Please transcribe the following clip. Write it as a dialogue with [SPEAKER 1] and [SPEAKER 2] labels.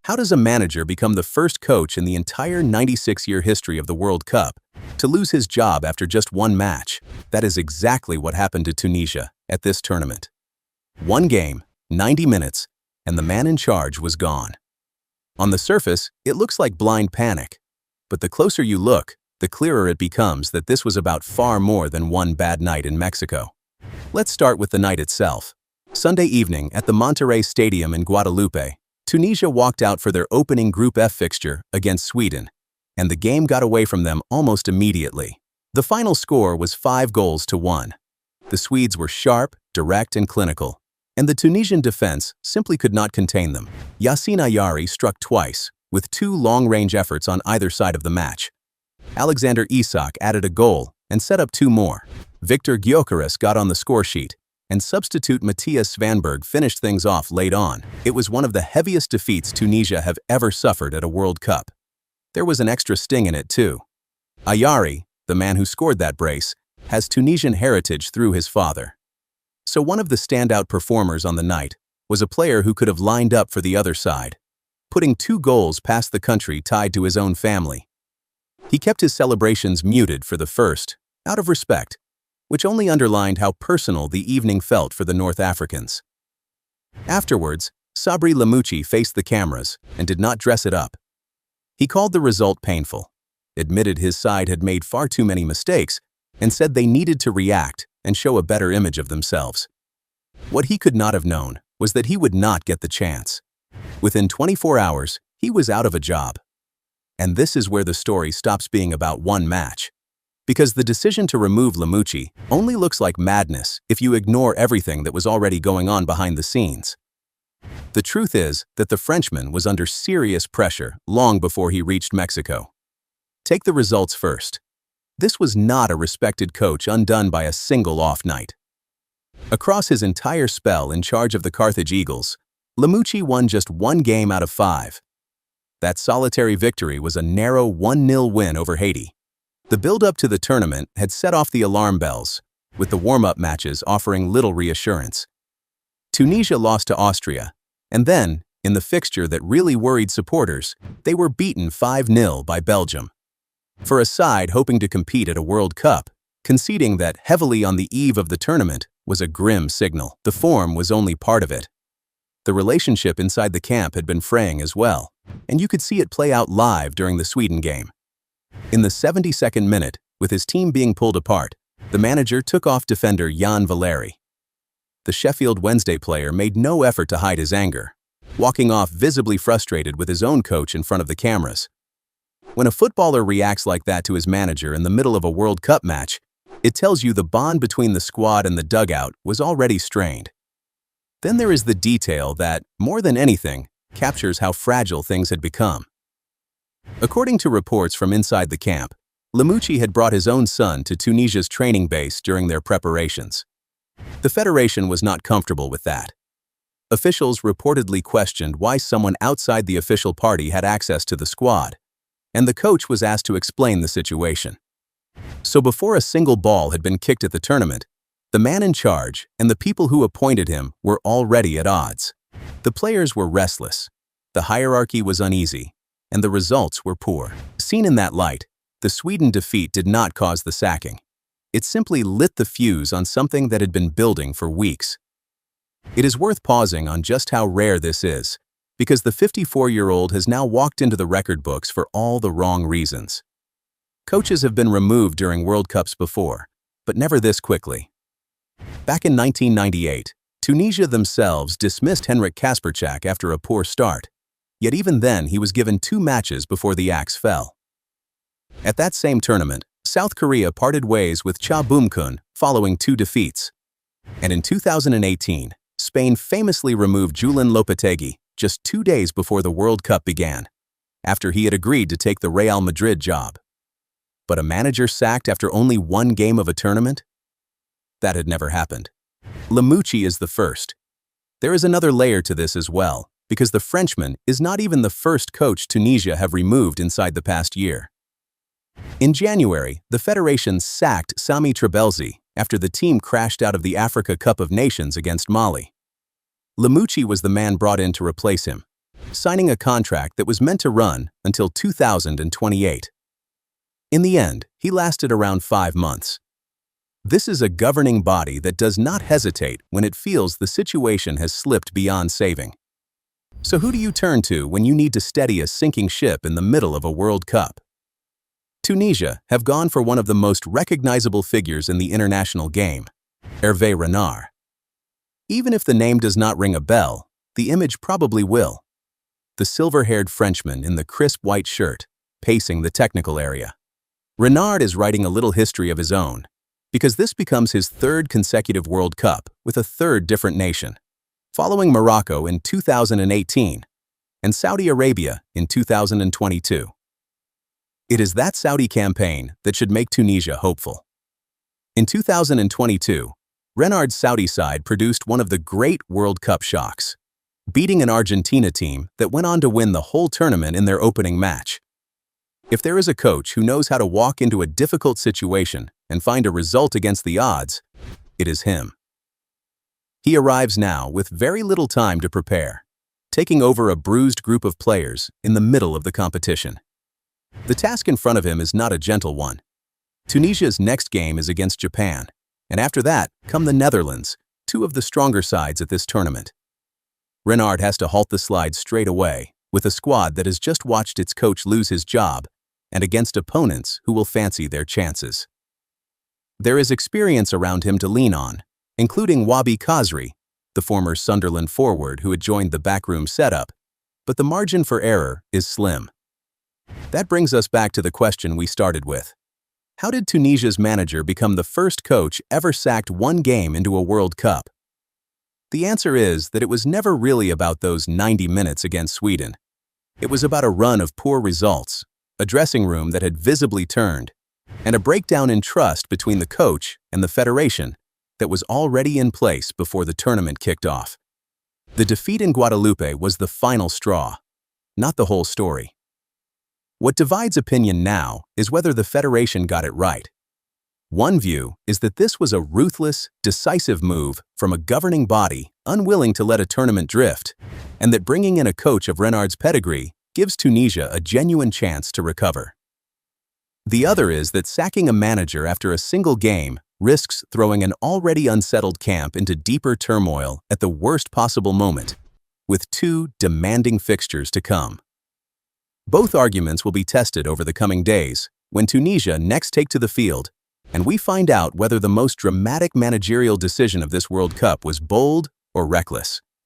[SPEAKER 1] How does a manager become the first coach in the entire 96-year history of the World Cup to lose his job after just one match? That is exactly what happened to Tunisia at this tournament. One game, 90 minutes, and the man in charge was gone. On the surface, it looks like blind panic, but the closer you look, the clearer it becomes that this was about far more than one bad night in Mexico. Let's start with the night itself. Sunday evening at the Monterrey Stadium in Guadalupe, Tunisia walked out for their opening Group F fixture against Sweden, and the game got away from them almost immediately. The final score was 5-1. The Swedes were sharp, direct, and clinical, and the Tunisian defense simply could not contain them. Yassine Ayari struck twice, with 2 long-range efforts on either side of the match. Alexander Isak added a goal and set up 2 more. Victor Gyökeres got on the score sheet, and substitute Matthias Svanberg finished things off late on. It was one of the heaviest defeats Tunisia have ever suffered at a World Cup. There was an extra sting in it too. Ayari, the man who scored that brace, has Tunisian heritage through his father. So one of the standout performers on the night was a player who could have lined up for the other side, putting 2 goals past the country tied to his own family. He kept his celebrations muted for the first, out of respect, which only underlined how personal the evening felt for the North Africans. Afterwards, Sabri Lamouchi faced the cameras and did not dress it up. He called the result painful, admitted his side had made far too many mistakes, and said they needed to react and show a better image of themselves. What he could not have known was that he would not get the chance. Within 24 hours, he was out of a job. And this is where the story stops being about one match. Because the decision to remove Lamouchi only looks like madness if you ignore everything that was already going on behind the scenes. The truth is that the Frenchman was under serious pressure long before he reached Mexico. Take the results first. This was not a respected coach undone by a single off night. Across his entire spell in charge of the Carthage Eagles, Lamouchi won just 1 game out of 5. That solitary victory was a narrow 1-0 win over Haiti. The build-up to the tournament had set off the alarm bells, with the warm-up matches offering little reassurance. Tunisia lost to Austria, and then, in the fixture that really worried supporters, they were beaten 5-0 by Belgium. For a side hoping to compete at a World Cup, conceding that heavily on the eve of the tournament was a grim signal. The form was only part of it. The relationship inside the camp had been fraying as well, and you could see it play out live during the Sweden game. In the 72nd minute, with his team being pulled apart, the manager took off defender Jan Valeri. The Sheffield Wednesday player made no effort to hide his anger, walking off visibly frustrated with his own coach in front of the cameras. When a footballer reacts like that to his manager in the middle of a World Cup match, it tells you the bond between the squad and the dugout was already strained. Then there is the detail that, more than anything, captures how fragile things had become. According to reports from inside the camp, Lamouchi had brought his own son to Tunisia's training base during their preparations. The federation was not comfortable with that. Officials reportedly questioned why someone outside the official party had access to the squad, and the coach was asked to explain the situation. So before a single ball had been kicked at the tournament, the man in charge and the people who appointed him were already at odds. The players were restless, the hierarchy was uneasy, and the results were poor. Seen in that light, the Sweden defeat did not cause the sacking. It simply lit the fuse on something that had been building for weeks. It is worth pausing on just how rare this is, because the 54-year-old has now walked into the record books for all the wrong reasons. Coaches have been removed during World Cups before, but never this quickly. Back in 1998, Tunisia themselves dismissed Henrik Kasperczak after a poor start. Yet even then, he was given 2 matches before the axe fell. At that same tournament, South Korea parted ways with Cha Bum-kun following 2 defeats. And in 2018, Spain famously removed Julen Lopetegui just 2 days before the World Cup began, after he had agreed to take the Real Madrid job. But a manager sacked after only 1 game of a tournament? That had never happened. Lamouchi is the first. There is another layer to this as well, because the Frenchman is not even the first coach Tunisia have removed inside the past year. In January, the federation sacked Sami Trabelsi after the team crashed out of the Africa Cup of Nations against Mali. Lamouchi was the man brought in to replace him, signing a contract that was meant to run until 2028. In the end, he lasted around 5 months. This is a governing body that does not hesitate when it feels the situation has slipped beyond saving. So who do you turn to when you need to steady a sinking ship in the middle of a World Cup? Tunisia have gone for one of the most recognizable figures in the international game, Hervé Renard. Even if the name does not ring a bell, the image probably will. The silver-haired Frenchman in the crisp white shirt, pacing the technical area. Renard is writing a little history of his own, because this becomes his 3rd consecutive World Cup with a 3rd different nation, following Morocco in 2018 and Saudi Arabia in 2022. It is that Saudi campaign that should make Tunisia hopeful. In 2022, Renard's Saudi side produced one of the great World Cup shocks, beating an Argentina team that went on to win the whole tournament in their opening match. If there is a coach who knows how to walk into a difficult situation and find a result against the odds, it is him. He arrives now with very little time to prepare, taking over a bruised group of players in the middle of the competition. The task in front of him is not a gentle one. Tunisia's next game is against Japan, and after that come the Netherlands, 2 of the stronger sides at this tournament. Renard has to halt the slide straight away with a squad that has just watched its coach lose his job and against opponents who will fancy their chances. There is experience around him to lean on, including Wabi Khazri, the former Sunderland forward who had joined the backroom setup, but the margin for error is slim. That brings us back to the question we started with. How did Tunisia's manager become the first coach ever sacked 1 game into a World Cup? The answer is that it was never really about those 90 minutes against Sweden. It was about a run of poor results, a dressing room that had visibly turned, and a breakdown in trust between the coach and the federation that was already in place before the tournament kicked off. The defeat in Guadeloupe was the final straw, not the whole story. What divides opinion now is whether the federation got it right. One view is that this was a ruthless, decisive move from a governing body unwilling to let a tournament drift, and that bringing in a coach of Renard's pedigree gives Tunisia a genuine chance to recover. The other is that sacking a manager after a single game risks throwing an already unsettled camp into deeper turmoil at the worst possible moment, with 2 demanding fixtures to come. Both arguments will be tested over the coming days when Tunisia next take to the field, and we find out whether the most dramatic managerial decision of this World Cup was bold or reckless.